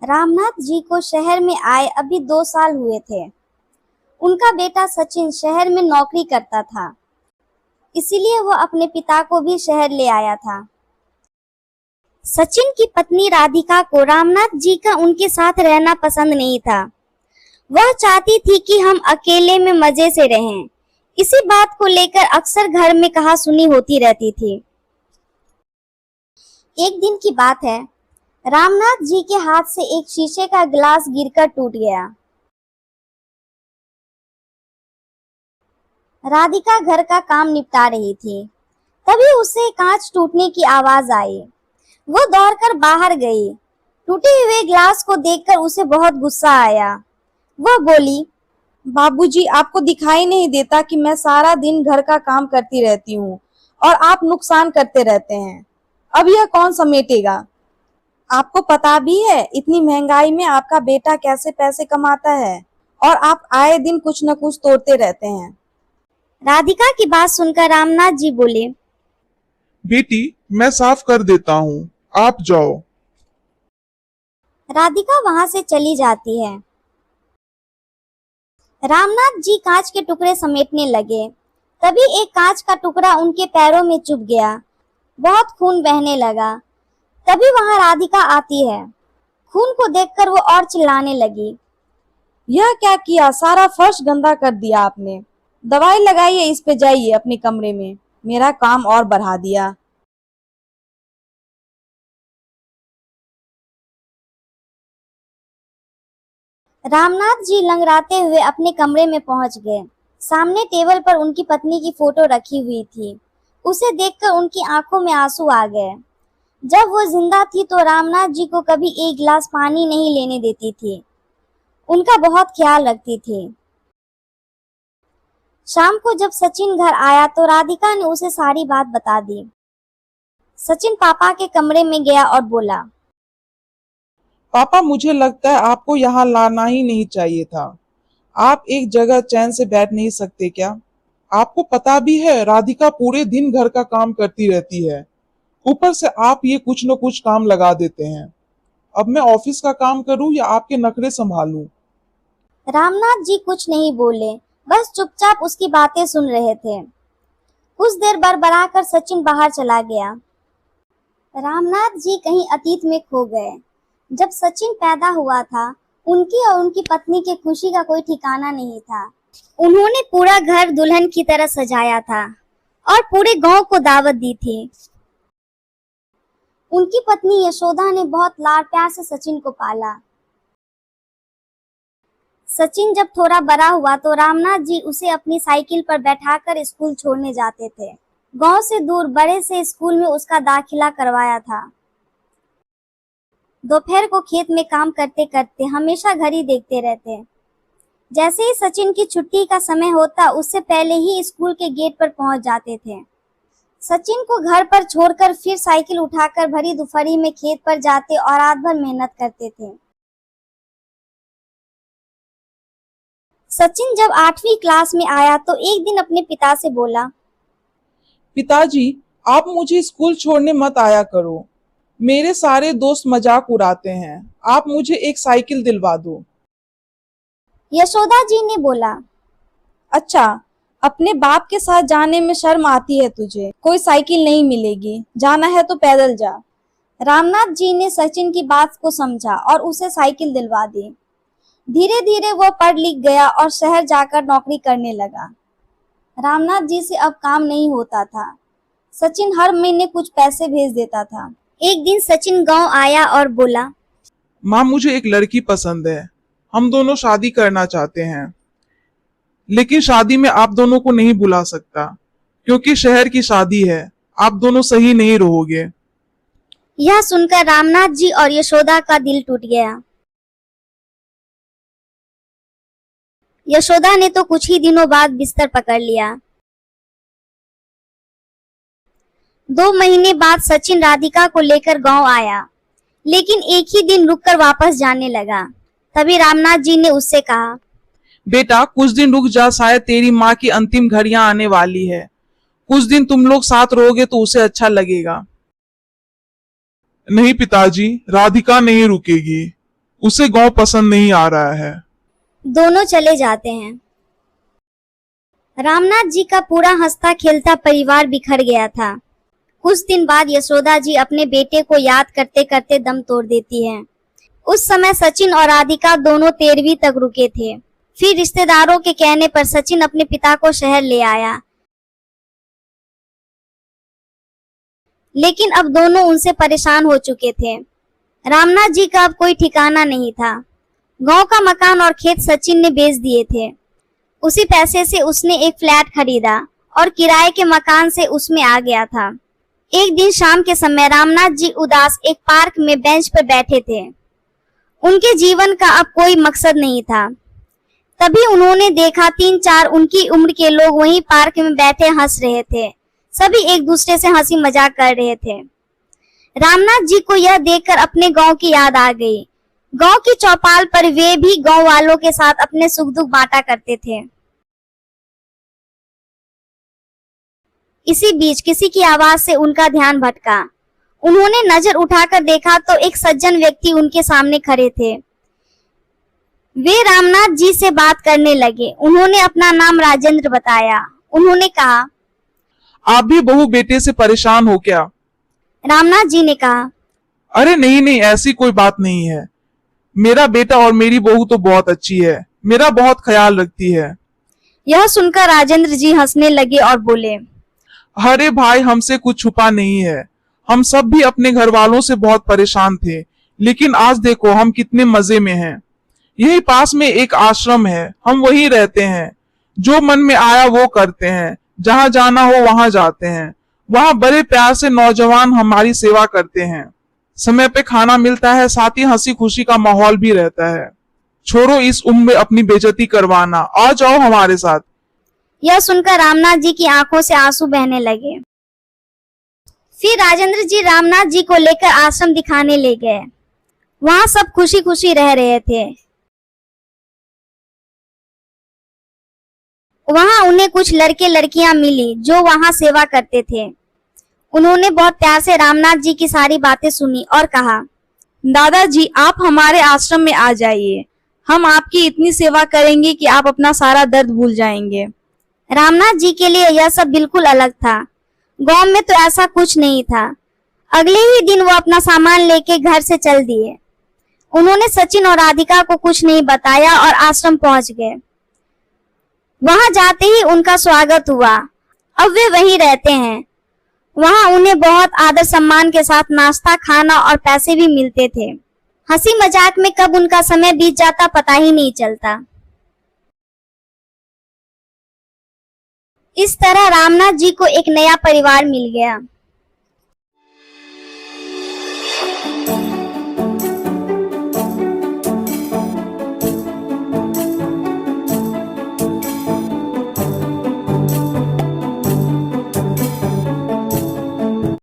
रामनाथ जी को शहर में आए अभी 2 साल हुए थे। उनका बेटा सचिन शहर में नौकरी करता था, इसीलिए वो अपने पिता को भी शहर ले आया था। सचिन की पत्नी राधिका को रामनाथ जी का उनके साथ रहना पसंद नहीं था। वह चाहती थी कि हम अकेले में मजे से रहें। इसी बात को लेकर अक्सर घर में कहासुनी होती रहती थी। एक दिन की बात है, रामनाथ जी के हाथ से एक शीशे का गिलास गिरकर टूट गया। राधिका घर का काम निपटा रही थी, तभी उसे कांच टूटने की आवाज आई। वो दौड़कर बाहर गई। टूटे हुए गिलास को देखकर उसे बहुत गुस्सा आया। वह बोली, बाबूजी, आपको दिखाई नहीं देता कि मैं सारा दिन घर का काम करती रहती हूँ और आप नुकसान करते रहते हैं। अब यह कौन समेटेगा? आपको पता भी है इतनी महंगाई में आपका बेटा कैसे पैसे कमाता है और आप आए दिन कुछ न कुछ तोड़ते रहते हैं। राधिका की बात सुनकर रामनाथ जी बोले, बेटी, मैं साफ कर देता हूँ, आप जाओ। राधिका वहां से चली जाती है। रामनाथ जी कांच के टुकड़े समेटने लगे। तभी एक कांच का टुकड़ा उनके पैरों में चुभ गया। बहुत खून बहने लगा। तभी वहां राधिका आती है। खून को देखकर वो और चिल्लाने लगी। यह क्या किया? सारा फर्श गंदा कर दिया आपने। दवाई लगाइए, इस पे जाइए अपने कमरे में। मेरा काम और बढ़ा दिया। रामनाथ जी लंगड़ाते हुए अपने कमरे में पहुंच गए। सामने टेबल पर उनकी पत्नी की फोटो रखी हुई थी। उसे देखकर उनकी आंखों में आंसू आ गए। जब वो जिंदा थी तो रामनाथ जी को कभी एक गिलास पानी नहीं लेने देती थी। उनका बहुत ख्याल रखती थी। शाम को जब सचिन घर आया तो राधिका ने उसे सारी बात बता दी। सचिन पापा के कमरे में गया और बोला, पापा, मुझे लगता है आपको यहाँ लाना ही नहीं चाहिए था। आप एक जगह चैन से बैठ नहीं सकते क्या? आपको पता भी है राधिका पूरे दिन घर का काम करती रहती है। ऊपर से आप ये कुछ न कुछ काम लगा देते हैं। अब मैं ऑफिस का काम करूं या आपके नखरे संभालूं? रामनाथ जी कुछ नहीं बोले, बस चुपचाप उसकी बातें सुन रहे थे। कुछ देर बड़बड़ाकर सचिन बाहर चला गया। रामनाथ जी कहीं अतीत में खो गए। जब सचिन पैदा हुआ था, उनकी और उनकी पत्नी की खुशी का कोई ठिकाना नहीं था। उन्होंने पूरा घर दुल्हन की तरह सजाया था और पूरे गांव को दावत दी थी। उनकी पत्नी यशोदा ने बहुत लाड प्यार से सचिन को पाला। सचिन जब थोड़ा बड़ा हुआ तो रामनाथ जी उसे अपनी साइकिल पर बैठाकर स्कूल छोड़ने जाते थे। गांव से दूर बड़े से स्कूल में उसका दाखिला करवाया था। दोपहर को खेत में काम करते करते हमेशा घड़ी देखते रहते। जैसे ही सचिन की छुट्टी का समय होता, उससे पहले ही स्कूल के गेट पर पहुंच जाते थे। सचिन को घर पर छोड़कर फिर साइकिल उठाकर भरी दोपहरी में खेत पर जाते और रात भर मेहनत करते थे। सचिन जब 8वीं क्लास में आया तो एक दिन अपने पिता से बोला, पिताजी, आप मुझे स्कूल छोड़ने मत आया करो। मेरे सारे दोस्त मजाक उड़ाते हैं। आप मुझे एक साइकिल दिलवा दो। यशोदा जी ने बोला, अच्छा, अपने बाप के साथ जाने में शर्म आती है तुझे? कोई साइकिल नहीं मिलेगी, जाना है तो पैदल जा। रामनाथ जी ने सचिन की बात को समझा और उसे साइकिल दिलवा दी। धीरे धीरे वो पढ़ लिख गया और शहर जाकर नौकरी करने लगा। रामनाथ जी से अब काम नहीं होता था। सचिन हर महीने कुछ पैसे भेज देता था। एक दिन सचिन गांव आया और बोला, माँ, मुझे एक लड़की पसंद है। हम दोनों शादी करना चाहते हैं, लेकिन शादी में आप दोनों को नहीं बुला सकता क्योंकि शहर की शादी है। आप दोनों सही नहीं रहोगे। यह सुनकर रामनाथ जी और यशोदा का दिल टूट गया। यशोदा ने तो कुछ ही दिनों बाद बिस्तर पकड़ लिया। 2 महीने बाद सचिन राधिका को लेकर गांव आया, लेकिन एक ही दिन रुककर वापस जाने लगा। तभी रामनाथ जी ने उससे कहा, बेटा, कुछ दिन रुक जा, शायद तेरी माँ की अंतिम घड़ियां आने वाली है। कुछ दिन तुम लोग साथ रहोगे तो उसे अच्छा लगेगा। नहीं पिताजी, राधिका नहीं रुकेगी। उसे गांव पसंद नहीं आ रहा है। दोनों चले जाते हैं। रामनाथ जी का पूरा हंसता खेलता परिवार बिखर गया था। कुछ दिन बाद यशोदा जी अपने बेटे को याद करते करते दम तोड़ देती है। उस समय सचिन और राधिका दोनों 13वीं तक रुके थे। फिर रिश्तेदारों के कहने पर सचिन अपने पिता को शहर ले आया, लेकिन अब दोनों उनसे परेशान हो चुके थे। रामनाथ जी का अब कोई ठिकाना नहीं था। गांव का मकान और खेत सचिन ने बेच दिए थे। उसी पैसे से उसने एक फ्लैट खरीदा और किराए के मकान से उसमें आ गया था। एक दिन शाम के समय रामनाथ जी उदास एक पार्क में बेंच पर बैठे थे। उनके जीवन का अब कोई मकसद नहीं था। तभी उन्होंने देखा 3-4 उनकी उम्र के लोग वहीं पार्क में बैठे हंस रहे थे। सभी एक दूसरे से हंसी मजाक कर रहे थे। रामनाथ जी को यह देखकर अपने गांव की याद आ गई। गांव की चौपाल पर वे भी गांव वालों के साथ अपने सुख दुख बांटा करते थे। इसी बीच किसी की आवाज से उनका ध्यान भटका। उन्होंने नजर उठाकर देखा तो एक सज्जन व्यक्ति उनके सामने खड़े थे। वे रामनाथ जी से बात करने लगे। उन्होंने अपना नाम राजेंद्र बताया। उन्होंने कहा, आप भी बहू बेटे से परेशान हो क्या? रामनाथ जी ने कहा, अरे नहीं नहीं, ऐसी कोई बात नहीं है। मेरा बेटा और मेरी बहू तो बहुत अच्छी है, मेरा बहुत ख्याल रखती है। यह सुनकर राजेंद्र जी हंसने लगे और बोले, अरे भाई, हमसे कुछ छुपा नहीं है। हम सब भी अपने घर वालों से बहुत परेशान थे, लेकिन आज देखो हम कितने मजे में हैं। यही पास में एक आश्रम है, हम वहीं रहते हैं। जो मन में आया वो करते हैं, जहां जाना हो वहां जाते हैं। वहां बड़े प्यार से नौजवान हमारी सेवा करते हैं। समय पे खाना मिलता है, साथ ही हंसी खुशी का माहौल भी रहता है। छोड़ो इस उम्र में अपनी बेइज्जती करवाना, आ जाओ हमारे साथ। यह सुनकर रामनाथ जी की आंखों से आंसू बहने लगे। फिर राजेंद्र जी रामनाथ जी को लेकर आश्रम दिखाने ले गए। वहां सब खुशी खुशी रह रहे थे। वहां उन्हें कुछ लड़के लड़कियां मिली जो वहां सेवा करते थे। उन्होंने बहुत प्यार से रामनाथ जी की सारी बातें सुनी और कहा, दादाजी, आप हमारे आश्रम में आ जाइए। हम आपकी इतनी सेवा करेंगे कि आप अपना सारा दर्द भूल जाएंगे। रामनाथ जी के लिए यह सब बिल्कुल अलग था। गांव में तो ऐसा कुछ नहीं था। अगले ही दिन वो अपना सामान लेके घर से चल दिए। उन्होंने सचिन और राधिका को कुछ नहीं बताया और आश्रम पहुंच गए। वहां जाते ही उनका स्वागत हुआ। अब वे वहीं रहते हैं। वहां उन्हें बहुत आदर सम्मान के साथ नाश्ता, खाना और पैसे भी मिलते थे। हंसी मजाक में कब उनका समय बीत जाता पता ही नहीं चलता। इस तरह रामनाथ जी को एक नया परिवार मिल गया।